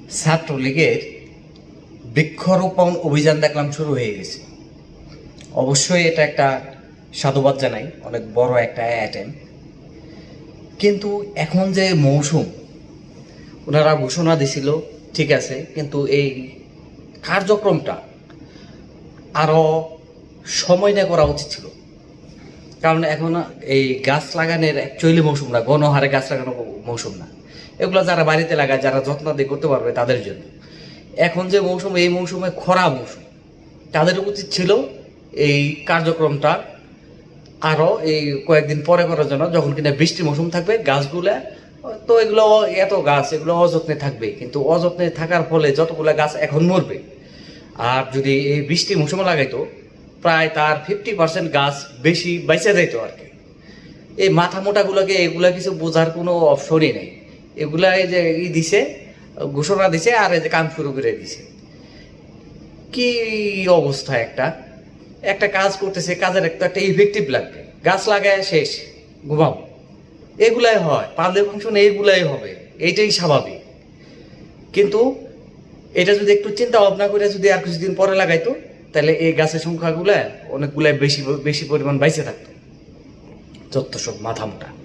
ছাত্রলীগের বৃক্ষরোপণ অভিযান দেখলাম শুরু হয়ে গেছে। অবশ্যই এটা একটা সাধুবাদ জানাই, অনেক বড় একটা অ্যাটেম্প। কিন্তু এখন যে মৌসুম ওনারা ঘোষণা দিছিল, ঠিক আছে, কিন্তু এই কার্যক্রমটা আরও সময় নিয়ে করা উচিত ছিল। কারণ এখন এই গাছ লাগানোর অ্যাকচুয়ালি মৌসুম না, গণহারে গাছ লাগানো মৌসুম না। এগুলো যারা বাড়িতে লাগায়, যারা যত্ন দিয়ে করতে পারবে তাদের জন্য। এখন যে মৌসুম, এই মৌসুমে খরা মৌসুম, তাদের উচিত ছিল এই কার্যক্রমটা আরও এই কয়েকদিন পরে করার জন্য, যখন কিনা বৃষ্টি মৌসুম থাকবে। গাছগুলা তো এগুলো এত গাছ এগুলো অযত্নে থাকবে, কিন্তু অযত্নে থাকার ফলে যতগুলো গাছ এখন মরবে। আর যদি এই বৃষ্টি মৌসুমে লাগাইতো, প্রায় তার 50% গাছ বেশি বেঁচে যাইত আর কি। এই মাথা মোটাগুলোকে এগুলা কিছু বোঝার কোনো অপশনই নেই। এগুলা এই যে দিছে, ঘোষণা দিছে, আর এই যে কাম শুরু করে দিছে। কি অবস্থা! একটা কাজ করতেছে, কাজের একটা ইফেক্টিভ লাগবে, গাছ লাগায় শেষ, ঘুমাও। এগুলাই হয়, পাবলিক ফাংশন এইগুলাই হবে, এইটাই স্বাভাবিক। কিন্তু এটা যদি একটু চিন্তা ভাবনা করে যদি আর কিছুদিন পরে লাগাইতো, তাহলে এই গাছের সংখ্যাগুলা অনেকগুলাই বেশি বেশি পরিমাণ বাইসে থাকতো। যত সব মাথা মোটা।